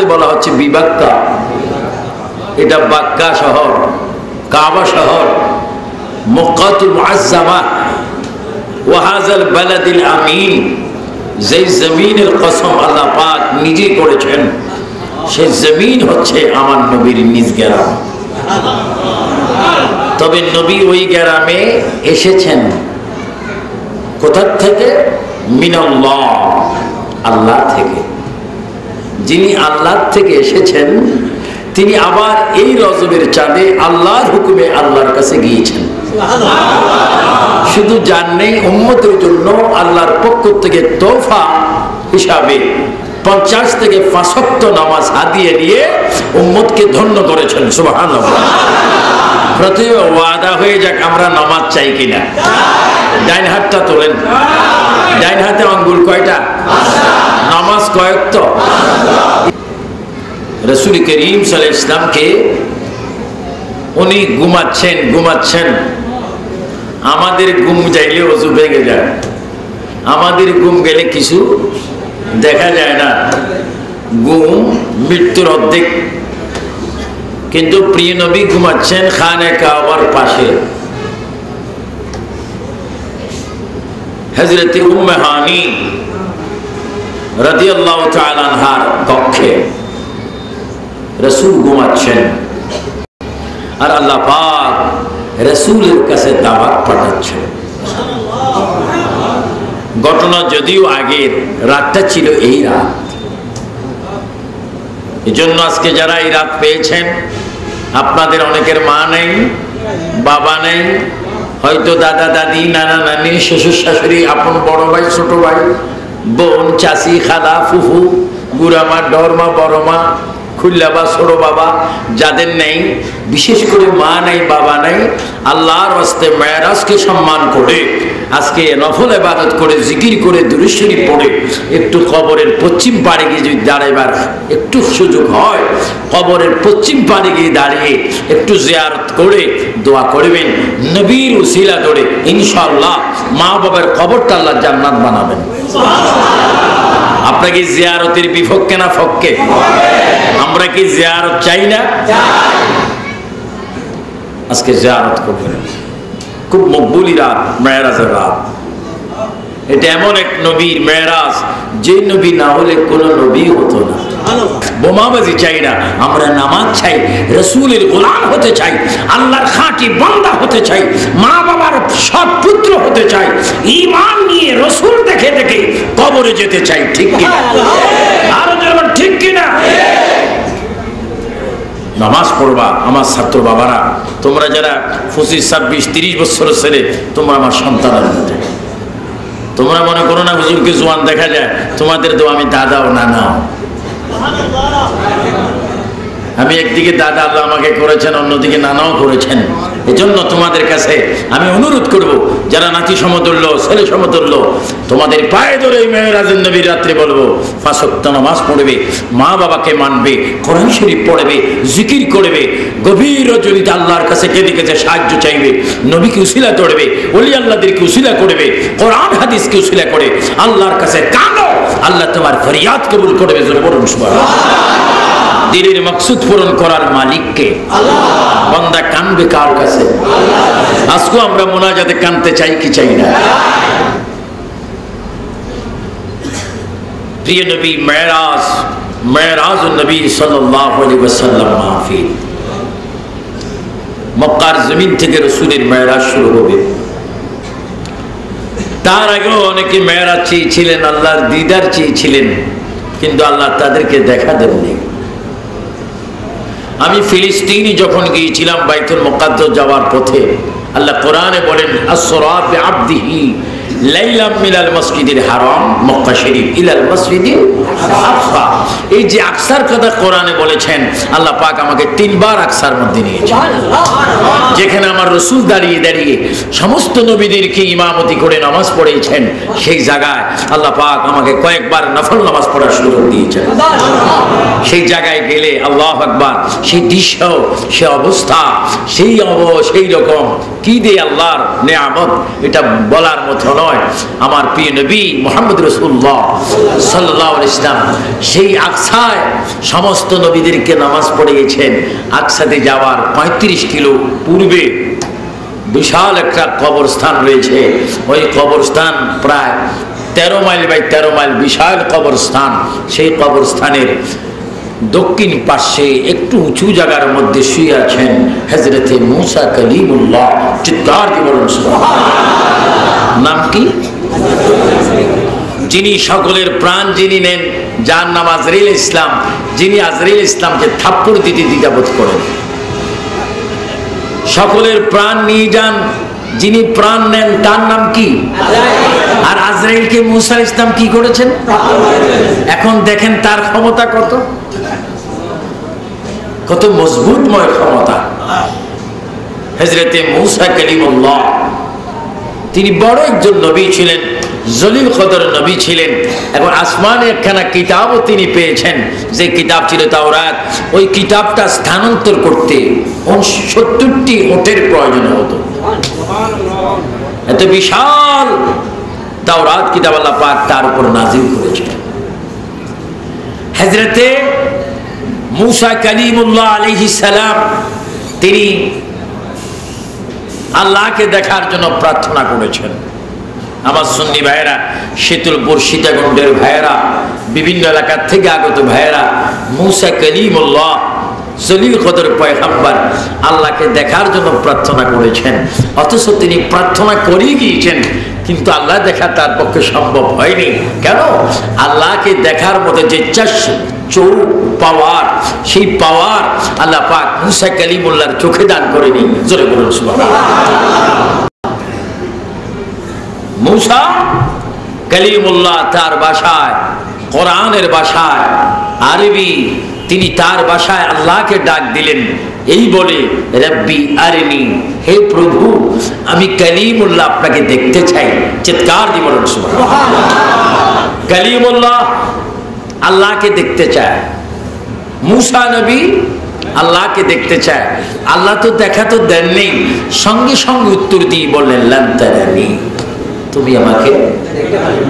আয়াতে বলা হচ্ছে বিবাক্কা, এটা বাক্কা শহর, কাবা শহর, মক্কাতুল মুআজ্জামা, ওয়া হাযাল বালাদিল আমিন, যেই জমিনের কসম আল্লাহ পাক নিজে করেছেন, সেই জমিন হচ্ছে আমার নবীর নিজ গ্রাম। তবে নবী ওই গ্রামে এসেছেন কোথা থেকে? মিনাল্লাহ, আল্লাহ থেকে। যিনি আল্লাহ থেকে এসেছেন তিনি আবার এই রজবের চাঁদে আল্লাহর হুকুমে আল্লাহর কাছে গিয়েছেন। শুধু যান নেই, উম্মতের জন্য আল্লাহর পক্ষ থেকে তোফা হিসাবে 50 থেকে 5 ওয়াক্ত নামাজ হাদিয়ে নিয়ে উম্মতকে ধন্য করেছেন। সুবহানাল্লাহ। প্রথমে ওয়াদা হয়ে যাক, আমরা নামাজ চাই কিনা? ডাইন হাতটা তোলেন। ডাইন হাতে আঙ্গুল কয়টা? নামাজ কয় ওয়াক্ত? রাসূল করিম সাল্লাল্লাহু আলাইহি ওয়াসাল্লামকে উনি ঘুমাচ্ছেন। আমাদের ঘুম যাইলে ওযু ভেঙে যায়, আমাদের ঘুম গেলে কিছু দেখা যায় না, ঘুম মৃত্যুর অর্ধেক। কিন্তু প্রিয় নবী ঘুমাচ্ছেন খানে কাবার পাশে, হযরত উম্মে হানি রাদিয়াল্লাহু তাআলা আনহার কক্ষে রাসূল ঘুমাচ্ছেন, আর আল্লাহ পাক রাসূলের কাছে দাওয়াত পাঠাচ্ছেন। ঘটনা যদিও আগের, রাতটা ছিল এই রাত। এজন্য আজকে যারা এই রাত পেয়েছেন, আপনাদের অনেকের মা নেই, বাবা নেই, হয়তো দাদা দাদি, নানা নানি, শ্বশুর শাশুড়ি, আপন বড় ভাই, ছোট ভাই, বোন, চাচি, খালা, ফুফু, বুড়ামা, ডরমা, বড় মা, খুল্লা বা ছোট বাবা যাদের নেই, বিশেষ করে মা নাই, বাবা নাই, আল্লাহর রাস্তে মেরাজকে সম্মান করে আজকে নফল ইবাদত করে, জিকির করে, দুরূদ শরীফ পড়ে একটু কবরের পশ্চিম পাড়ে গিয়ে যদি দাঁড়াইবার একটু সুযোগ হয়, কবরের পশ্চিম পাড়ে গিয়ে দাঁড়িয়ে একটু জিয়ারত করে দোয়া করবেন, নবীর উসিলা ধরে ইনশাআল্লাহ মা বাবার কবরটা আল্লাহ জান্নাত বানাবেন। আপনারা কি জিয়ারতের বিপক্ষে না পক্ষে? আমরা কি জিয়ারত চাই না? আজকে জিয়ারত করবেন। খুব মকবুলি রাত, মেরাজের রাত। এটা এমন এক নবীর মেরাজ, যে নবী না হলে কোন নবী হতো না। বোমাবাজি চাই না, আমরা নামাজ চাই, রাসূলের গোলাম হতে চাই, আল্লাহর খাঁটি বান্দা হতে চাই, মা বাবার সৎ পুত্র হতে চাই, ঈমান নিয়ে রাসূল দেখে দেখে কবরে যেতে চাই। ঠিক কিনা? আরো যেমন ঠিক কিনা? নামাজ পড়বা আমার ছাত্র বাবারা, তোমরা যারা 25, 26, 30 বছরের ছেলে, তোমরা আমার সন্তানের মধ্যে। তোমরা মনে করো না হুজুরকে জোয়ান দেখা যায়, তোমাদের তো আমি দাদা ও নানা। আমি একদিকে দাদা আল্লাহ আমাকে করেছেন, অন্যদিকে নানাও করেছেন। এজন্য তোমাদের কাছে আমি অনুরোধ করব, যারা নাতি সমতুল্য, ছেলে সমতুল্য, তোমাদের পায়ে ধরে মেরাজের নবীর রাত্রে বলবো 5 ওয়াক্ত নামাজ পড়বে, মা বাবাকে মানবে, কোরআন শরীফ পড়বে, জিকির করবে, গভীর রজনীতে আল্লাহর কাছে কেঁদে কেঁদে সাহায্য চাইবে, নবীকে উসিলা করবে, ওলি আল্লাহদেরকে উসিলা করবে, কোরআন হাদিসকে উসিলা করে আল্লাহর কাছে কাঁদো, আল্লাহ তোমার ফরিয়াদ কবুল করবে। জোরে বলুন সুবহানাল্লাহ। দিলের মকসুদ পূরণ করার মালিককে আল্লাহ। বান্দা কাঁদবে কার কাছে? আজকে আমরা মুনাজাতে কাঁদতে চাই কি চাই না? প্রিয় নবী মেরাজুন নবী সাল্লাল্লাহু আলাইহি ওয়াসাল্লাম মাহফিল, মক্কার জমিন থেকে রাসূলের মেরাজ শুরু হবে। তার আগেও অনেকে মেরাজ চেয়েছিলেন, আল্লাহর দিদার চেয়েছিলেন, কিন্তু আল্লাহ তাদেরকে দেখা দেননি। আমি ফিলিস্তিনে যখন গিয়েছিলাম বাইতুল মুকাদ্দাস যাওয়ার পথে, আল্লাহ কোরআনে বলেন আসরা বিআবদিহি লাইলাম মিনাল মসজিদিল হারাম মক্কা শরীফ ইলাল মসজিদিল আকসা। এই যে আকসার কথা কোরআনে বলেছেন, আল্লাহ পাক আমাকে 3 বার আকসার মধ্যে নিয়েছেন, যেখানে আমার রাসূল দাঁড়িয়ে দাঁড়িয়ে সমস্ত নবীদেরকে ইমামতি করে নামাজ পড়িয়েছেন। সেই জায়গায় আল্লাহ পাক আমাকে কয়েকবার নফল নামাজ পড়ার সুযোগ দিয়েছেন। সেই জায়গায় গেলে আল্লাহু আকবার, সেই দৃশ্য, সেই অবস্থা, সেই রকম কি দিয়ে আল্লাহর নেয়ামত, এটা বলার মতো নয়। আমার প্রিয় নবী মুহাম্মদ রাসূলুল্লাহ সাল্লাল্লাহু আলাইহি ওয়াসাল্লাম সেই আকসায় সমস্ত নবীদেরকে নামাজ পড়িয়েছেন। আকসাতে যাওয়ার 35 কিলো পূর্বে বিশাল একটা কবরস্থান রয়েছে। ওই কবরস্থান প্রায় 13 মাইল বাই 13 মাইল বিশাল কবরস্থান। সেই কবরস্থানের দক্ষিণ পাশে একটু উঁচু জায়গার মধ্যে শুয়ে আছেন হযরতে মূসা কালিমুল্লাহ। চিৎকার দিয়ে বলুন সুবহানাল্লাহ। নাম কি? যিনি সকলের প্রাণ যিনি নেন, যার নাম আজরাইল ইসলাম, যিনি আজরাইল ইসলামকে থাপ্পড় দিতে দ্বিধাবোধ করেন। সকলের প্রাণ নিয়ে যান, যিনি প্রাণ নেন তার নাম কি? আর আজরাইলকে মূসা ইসলাম কি করেছেন? এখন দেখেন তার ক্ষমতা কত, কত মজবুতময় ক্ষমতা। হযরতে মূসা কালিমুল্লাহ তিনি বড় একজন নবী ছিলেন, জলিল কদর নবী ছিলেন। এবং আসমানে একখানা কিতাবও তিনি পেয়েছেন, যে কিতাব ছিল তাওরাত। ওই কিতাবটা স্থানান্তর করতে 70টি ওটের প্রয়োজন হতো। এত বিশাল তাওরাত কিতাব আল্লাহ পাক তার উপর নাযিল করেছিলেন। হযরতে মূসা কালিমুল্লাহ আলাইহিস সালাম তিনি আল্লাহকে দেখার জন্য প্রার্থনা করেছেন। আমার সুন্নি ভাইয়েরা, শীতলপুর সীতাকুণ্ডের ভাইয়েরা, বিভিন্ন এলাকা থেকে আগত ভাইয়েরা, মূসা কালিমুল্লাহ জলিল কদর পয়গম্বর আল্লাহকে দেখার জন্য প্রার্থনা করেছেন। অথচ তিনি প্রার্থনা করেই গিয়েছেন, কিন্তু আল্লাহ দেখা তার পক্ষে সম্ভব হয়নি। কেন? আল্লাহকে দেখার মতো যে চোখ পাওয়ার, সেই পাওয়ার আল্লাহ পাক মূসা কালিমুল্লাহর চোখে দান করেনি। জোরে বলুন সুবহানাল্লাহ। মূসা কালিমুল্লাহ তার ভাষায়, কোরআনের ভাষায়, আরবি, তিনি তার ভাষায় আল্লাহকে ডাক দিলেন এই বলে, রব্বি আরিনি, হে প্রভু আমি কালিমুল্লাহ আপনাকে দেখতে চাই। চিৎকার দিয়ে বলুন সুবহানাল্লাহ। কালিমুল্লাহ আল্লাহকে দেখতে চায়, মূসা নবী আল্লাহকে দেখতে চায়। আল্লাহ তো দেখা তো দেন নেই, সঙ্গে সঙ্গে উত্তর দিয়ে বললেন লান তারানি, তুমি আমাকে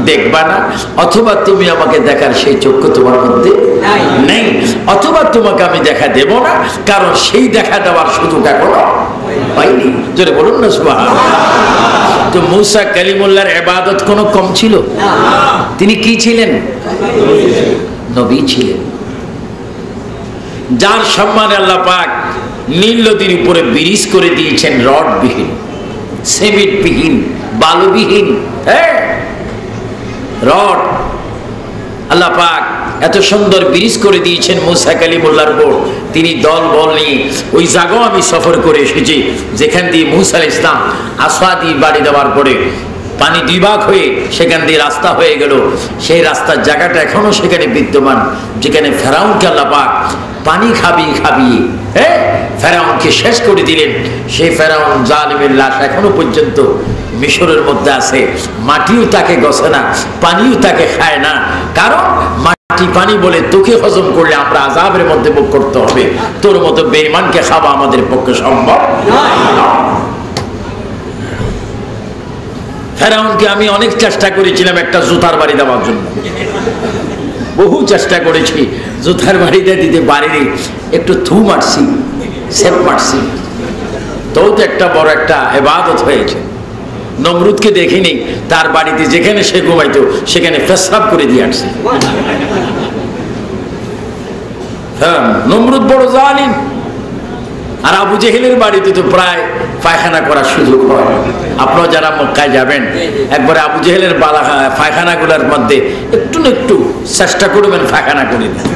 দেখবা না, অথবা তুমি আমাকে দেখার সেই চক্ষু তোমার মধ্যে নেই, অথবা তোমাকে আমি দেখা দেব না, কারণ সেই দেখা দেওয়ার সুযোগ এখনো পাইনি। জোরে বলুন না সুবহানাল্লাহ। তো মূসা কালিমুল্লাহর ইবাদত কোনো কম ছিল? তিনি কি ছিলেন? নবী ছিলেন, যার সম্মানে আল্লাহ পাক নীল নদীর উপরে ব্রিজ করে দিয়েছেন, রডবিহীন, সিমেন্টবিহীন, বালুবিহীন। রড আল্লাহ পাক এত সুন্দর ব্রিজ করে দিয়েছেন মূসা কালিমুল্লাহর উপর। তিনি দল বল নিয়ে ওই জায়গাও আমি সফর করে এসেছি, যেখান দিয়ে মূসা আলাইহিস সালাম আসা দিয়ে বাড়ি দেওয়ার পরে পানি দুই ভাগ হয়ে সেখান দিয়ে রাস্তা হয়ে গেল। সেই রাস্তার জায়গাটা এখনো সেখানে বিদ্যমান, যেখানে ফেরাউনকে আল্লাহ পাক পানি খাবিয়ে ফেরাউনকে শেষ করে দিলেন। সেই ফেরাউন জালিমের লাশ এখনো পর্যন্ত মিশরের মধ্যে আছে। মাটিও তাকে গছে না, পানিও তাকে খায় না, কারণ মাটি পানি বলে তোকে হজম করলে আমরা আযাবের মধ্যে ভোগ করতে হবে, তোর মতো বেঈমানকে খাওয়া আমাদের পক্ষে সম্ভব নয়। ফেরাউনকে আমি অনেক চেষ্টা করেছিলাম একটা জুতার বাড়ি দেওয়ার জন্য, বহু চেষ্টা করেছি, জুতার বাড়িটা দিতে পারিনি। একটু থু মারছি, সেপ মারছি, তো একটা বড় একটা ইবাদত হয়েছে। নমরুদকে দেখিনি, তার বাড়িতে যেখানে সে ঘুমাইতো সেখানে পেশাব করে দিয়ে আসছে। হ্যাঁ, নমরুদ বড় জালিম। আর আবু জেহেলের বাড়িতে তো প্রায় পায়খানা করার সুযোগ হয়। আপনারা যারা মক্কায় যাবেন, একবারে আবু জেহেলের পায়খানাগুলোর মধ্যে একটু না একটু চেষ্টা করবেন পায়খানা করে দেন,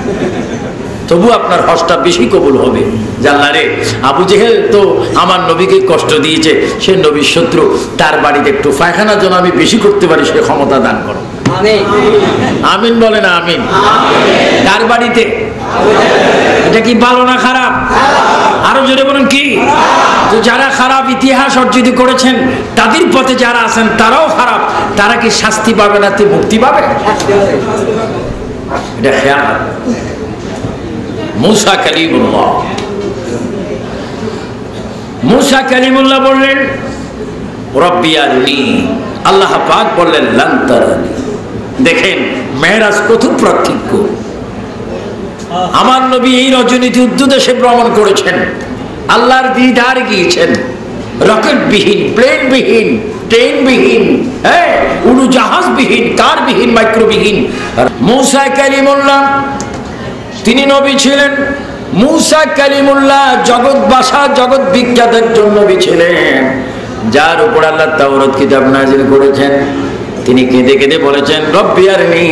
তবু আপনার হজটা বেশি কবুল হবে। জানলা রে, আবু জেহেল তো আমার নবীকে কষ্ট দিয়েছে, সে নবীর শত্রু, তার বাড়িতে একটু পায়খানার জন্য আমি বেশি করতে পারি, সে ক্ষমতা দান করো। আমিন বলে না? আমিন। কার বাড়িতে? এটা কি ভালো না খারাপ? আরো জোরে বলুন কি? তো যারা খারাপ ইতিহাস অর্জিত করেছেন, তাদের পথে যারা আছেন তারাও খারাপ, তারা কি শাস্তি পাবে না, মুক্তি পাবে? এটা খেয়াল। মূসা কালিমুল্লাহ মুসা কালিমুল্লাহ বললেন রব্বি আরনি, আল্লাহ পাক বললেন লান তারানি। দেখেন মেরাজ প্রথম পার্থক্য। আমার নবী এই রজনীতে উদ্দেশ্যে ভ্রমণ করেছেন, আল্লাহর দিদার গিয়েছেন, রকেট বিহীন, প্লেন বিহীন, ট্রেন বিহীন, হ্যাঁ উড়োজাহাজ বিহীন, কার বিহীন, মাইক্রো বিহীন। মুসা কালিমুল্লাহ তিনি নবী ছিলেন। মুসা কালিমুল্লাহ জগৎবাসা, জগৎ বিখ্যাত একজন নবী ছিলেন, যার উপর আল্লাহ তাওরাত কিতাব নাযিল করেছেন। তিনি কেঁদে কেঁদে বলেছেন রব্বি আরনি।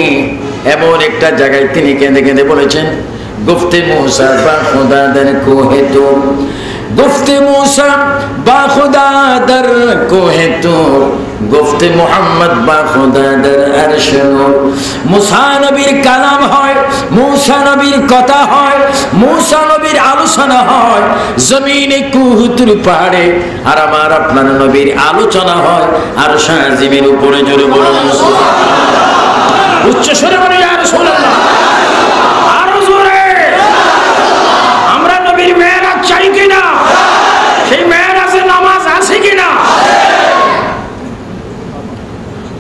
এমন একটা জায়গায় তিনি কেঁদে কেঁদে বলেছেন গুফতে মুসা বা খুদা দর কোহে তুর, গুফতে মুসা বা খুদা দর কোহে তুর, গুফতে মুহাম্মদ বা খুদা দর আরশ নূর। মুসা নবীর কালাম হয়, মুসা নবীর কথা হয়, মুসা নবীর আলোচনা হয় জমিনে কুহুতুর পাহাড়ে, আর আমার আপনার নবীর আলোচনা হয় আর শাহজিমের উপরে। জোরে বলুন সুবহানাল্লাহ, উচ্চ স্বরে বলি ইয়া রাসূলুল্লাহ, আরো জোরে। আমরা নবীর মেরাজ চাই কিনা? সেই মেরাজে নামাজ আছে কিনা?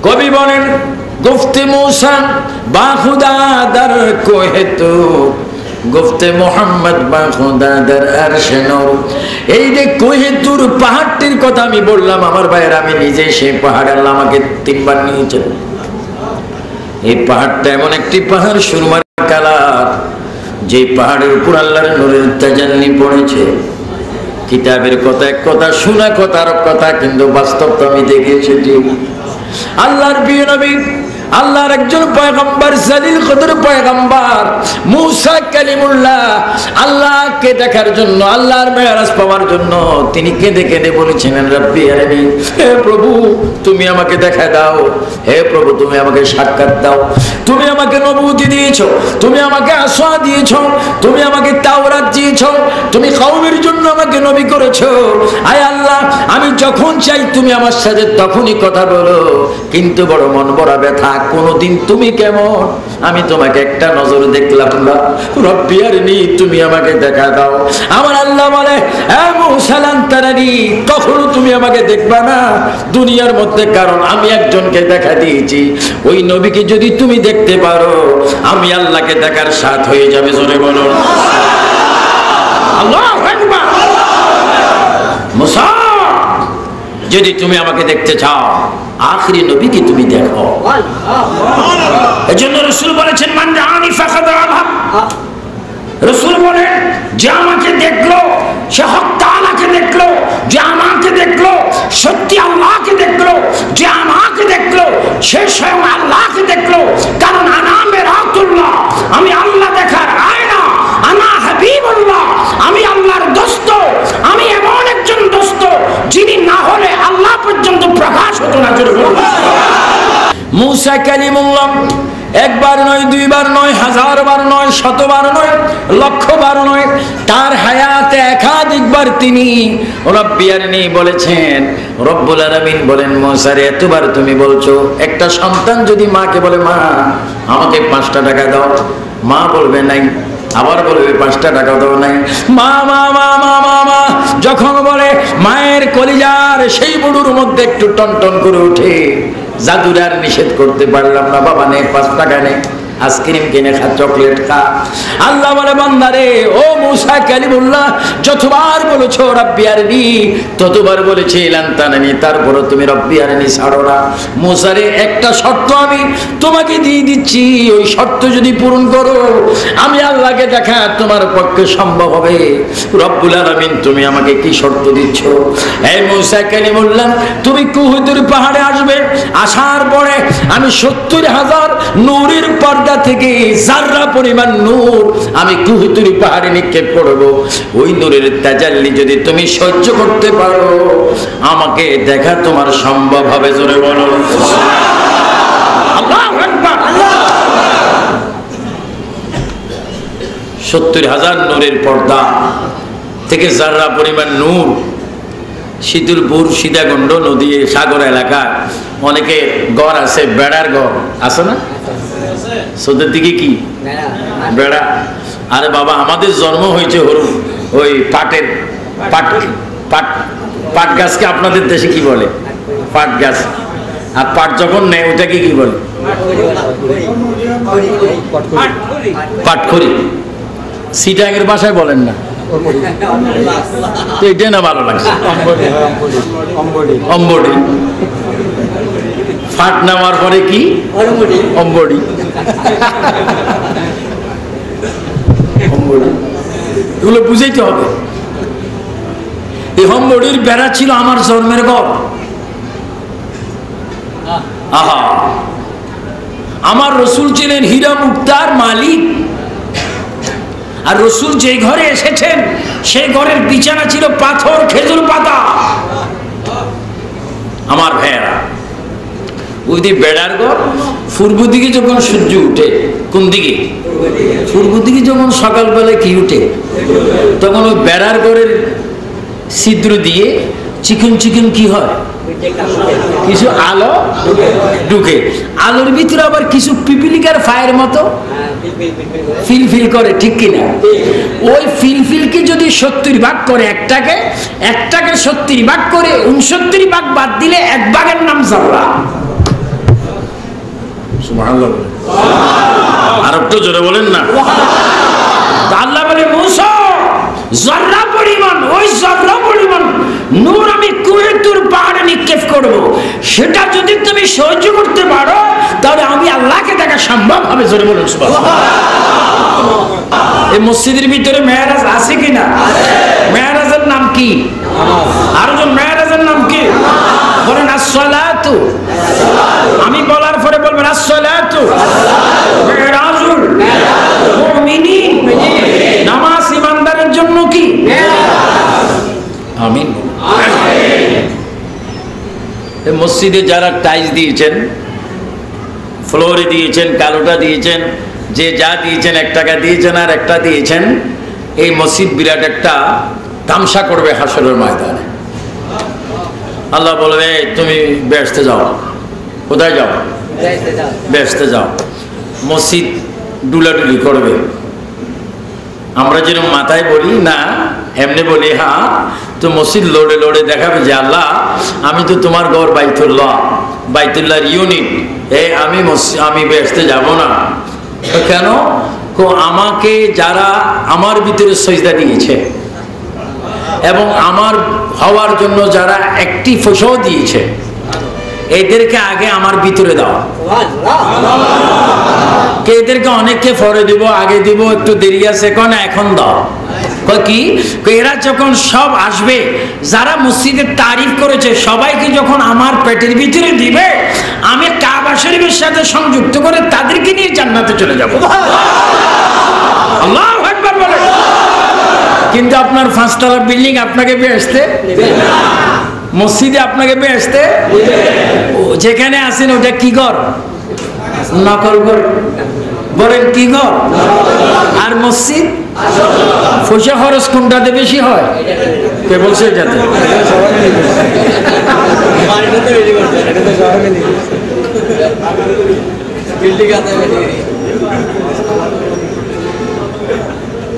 কবি বলেন গুফতে মুসা বা খুদা দর কোহে তুর, গুফতে মুহাম্মদ বা খুদা দর আরশ নূর। এই যে কোহে তুর পাহাড়টির কথা আমি বললাম আমার ভাইয়ের, আমি নিজে সেই পাহাড়ে আল্লাহ আমাকে 3 বার নিয়েছেন। এই পাহাড়টা এমন একটি পাহাড় সুরমার কালার, যে পাহাড়ের উপর আল্লাহর নূরের তাজাল্লি পড়েছে। কিতাবের কথা এক কথা, শোনা কথার কথা, কিন্তু বাস্তব তো আমি দেখে এসেছি। আল্লাহর প্রিয় নবী, আল্লাহর একজন পয়গম্বর, জালিল কদর পয়গম্বর মুসা কালিমুল্লাহ, আল্লাহকে দেখার জন্য, আল্লাহর মেরাজ পাওয়ার জন্য তিনি কেঁদে কেঁদে বলেছিলেন রব্বি আরনি, হে প্রভু তুমি আমাকে দেখা দাও, হে প্রভু তুমি আমাকে সাক্ষাৎ দাও। তুমি আমাকে নবুয়তি দিয়েছো, তুমি আমাকে আসওয়া দিয়েছো, তুমি আমাকে তাওরাত দিয়েছো, তুমি কওমের জন্য আমাকে নবী করেছো। আয় আল্লাহ, আমি যখন চাই তুমি আমার সাথে তখনই কথা বলো, কিন্তু বড় মন বড় ব্যথা, কোনদিন তুমি কেমন আমি তোমাকে একটা নজর দেখলাম না। রব্বি আরনি, তুমি আমাকে দেখা দাও। আমার আল্লাহ বলে এ মুসা লান তারানি, কখনো তুমি আমাকে দেখবা না দুনিয়ার মধ্যে, কারণ আমি একজনকে দেখা দিয়েছি। ওই নবীকে যদি তুমি দেখতে পারো, আমি আল্লাহকে দেখার সাথ হয়ে যাবে। জোরে বলুন আল্লাহু আকবার। মুসা যদি তুমি আমাকে দেখতে চাও, আখরি নবীকে তুমি দেখো। এজন্য রাসূল বলেছেন মান রাআনি ফাকাদ আযহাব। রাসূল বলেন যে আমাকে দেখলো সে হক তাআলাকে দেখলো, যে আমাকে দেখলো সত্যি আল্লাহকে দেখলো, যে আমাকে দেখলো সে স্বয়ং আল্লাহকে দেখলো। কারণ আনা মিরাতুল্লাহ, আমি আল্লাহ দেখার আয়না, আনা হাবিবুল্লাহ, আমি আল্লাহর দোস্ত। আমি এমন একজন দোস্ত যিনি না হলে আল্লাহ পর্যন্ত প্রকাশ হতো না। মুসা কালিমুল্লাহ একবার নয়, দুইবার নয়, 1000 বার নয়, 100 বার নয়, 1,00,000 বার নয়, তার হায়াতে একাধিকবার তিনি রব্বি আরনি বলেছেন। রব্বুল আলামিন বলেন মুসারে এতবার তুমি বলছো, একটা সন্তান যদি মাকে বলে মা আমাকে 5টা টাকা দাও, মা বলবে নাই, আবার বলবে 5টা টাকা দাও নাই, মা মা মা মা মা মা যখন বলে মায়ের কলিজার সেই বুড়ুর মধ্যে একটু টনটন করে ওঠে। জাদুর আর নিষেধ করতে পারলাম না, বাবা নে 5 টাকা নে, আইসক্রিম কিনে খা, চকলেট খা। আল্লাহ বলে বান্দারে ও মুসা কালিমুল্লাহ যতবার বলেছো রব্বি আরনি, ততবার বলেছি লান তারানি, তারপরও তুমি রব্বি আরনি ছাড়ো না। মুসারে একটা শর্ত আমি তোমাকে দিয়ে দিচ্ছি, ওই শর্ত যদি পূরণ করো আমি আল্লাহকে দেখা তোমার পক্ষে সম্ভব হবে। রব্বুল আলামিন তুমি আমাকে কি শর্ত দিচ্ছ? এই মুসা কালিমুল্লাহ তুমি কুহুতুর পাহাড়ে আসবে, আসার পরে আমি 70,000 নূরের পর্দা থেকে জাররা পরিমাণ নূর আমি কুহুতুর পাহাড়ে নিক্ষেপ করব। ওই নূরের তাজাল্লি যদি তুমি সহ্য করতে পারো আমাকে দেখা তোমার সম্ভব হবে। জোরে বলো আল্লাহু আকবার। 70,000 নূরের পর্দা থেকে জাররা পরিমাণ নূর। শীতলপুর, সীতাকুণ্ড নদী, সাগর এলাকা অনেকে ঘর আছে, বেড়ার ঘর আছে না? সোদের দিকে কি বেড়া? আরে বাবা আমাদের জন্ম হয়েছে হরু ওই পাটের পাট পাট গাছকে আপনাদের দেশে কি বলে? পাট গাছ। আর পাট যখন নেয় ওটাকে কি বলে? পাটখড়ি। সিটাঙের ভাষায় বলেন না, তো এটা না ভালো লাগছে। অম্বডি। ফাট নামার পরে কি? অম্বডি। এগুলো বুঝাইতে হবে। এই অম্বডির বেড়া ছিল আমার জন্মের ঘর। আহা, আমার রসুল ছিলেন হীরা মুক্তার মালিক। আর রসুল যে ঘরে এসেছেন সেই ঘরের বিছানা ছিল পাথর, খেজুর পাতা। আমার ভাইয়েরা, ওই যে বেড়ার ঘর, পূর্ব দিকে যখন সূর্য উঠে, কোন দিকে? পূর্ব দিকে যখন সকালবেলায় কি উঠে, তখন ওই বেড়ার ঘরের ছিদ্র দিয়ে চিকন চিকন কি হয়, কিছু আলো ঢুকে। আলোর ভিতরে আবার কিছু পিপিলিকার ফায়ের মতো ফিল করে, ঠিক কিনা? ওই ফিলকে যদি 70 ভাগ করে একটাকে 70 ভাগ করে 69 ভাগ বাদ দিলে এক ভাগের নাম জাররা। সুবহানাল্লাহ। আর একটু জোরে বলেন না। আল্লাহ বলে, মুসা জাররা পরিমাণ, ওই জাররা পরিমাণ নূর আমি কুয়েতুর পাহাড়ে নিক্ষেপ করব। সেটা যদি তুমি সহ্য করতে পারো তাহলে আমি আল্লাহকে দেখা সম্ভব হবে। জোরে বলুন সুবহানাল্লাহ। এই মসজিদের ভিতরে মেরাজ আছে কিনা? মেরাজের নাম কি? আর যে মেরাজের নাম কি? বলেন আসসালাতু। আমি বলার পরে বলবেন আসসালাতু মেরাজুল মুমিনিন। নামাজ ইমানদারের জন্য কি? আমিন। এই মসজিদে যারা টাইলস দিয়েছেন, ফ্লোরে দিয়েছেন, কালোটা দিয়েছেন, যে যা দিয়েছেন, 1 টাকা দিয়েছেন আর একটা দিয়েছেন, এই মসজিদ বিরাট একটা তামসা করবে হাসরের ময়দানে। আল্লাহ বলবে, তুমি বেহেশতে যাও। কোথায় যাও? বেহেশতে যাও। মসজিদ ডুলাডুলি করবে। আমরা যেরকম মাথায় বলি না, এমনি বলি হ্যাঁ, তো মসজিদ লড়ে লড়ে দেখাবে যে আল্লাহ, আমি তো তোমার ঘর বাইতুল্লাহর ইউনিট, আমি বেহেশতে যাব না। কেন? আমাকে যারা আমার ভিতরে সজদা দিয়েছে এবং আমার হওয়ার জন্য যারা একটি ফসল দিয়েছে, এদেরকে আগে আমার ভিতরে দাও। এদেরকে অনেককে পরে দিব, আগে দিব, একটু দেরি আছে, এখন দাও। কি? এরা যখন সব আসবে, যারা মসজিদের তারিফ করেছে, সবাইকে যখন আমার পেটের ভিতরে দিবে, আমি কাবা শরীফের সাথে সংযুক্ত করে তাদেরকে নিয়ে জান্নাতে চলে যাব। আল্লাহু আকবার বলে। কিন্তু আপনার 5 তলা বিল্ডিং আপনাকে বেহেশতে, মসজিদে আপনাকে বেহেশতে, যেখানে আছেন ওটা কি ঘর? নকল ঘর। বলেন কি ঘর? আর মসজিদ পয়সা খরচ কোনটাতে বেশি হয়? কে বলছে এটাতে?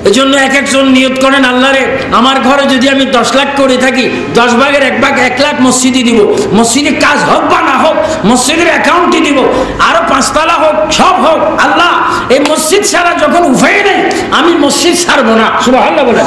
এজন্য এক একজন নিয়ত করেন, আল্লাহরে আমার ঘরে যদি আমি 10 লাখ করে থাকি, 10 ভাগের 1 ভাগ 1 লাখ মসজিদে দিব। মসজিদে কাজ হোক বা না হোক, মসজিদের অ্যাকাউন্টে দিব। আরো 5 তলা হোক, সব হোক, আল্লাহ এই মসজিদ ছাড়া যখন উপায় নেই, আমি মসজিদ ছাড়বো না। সুবহানাল্লাহ বলে।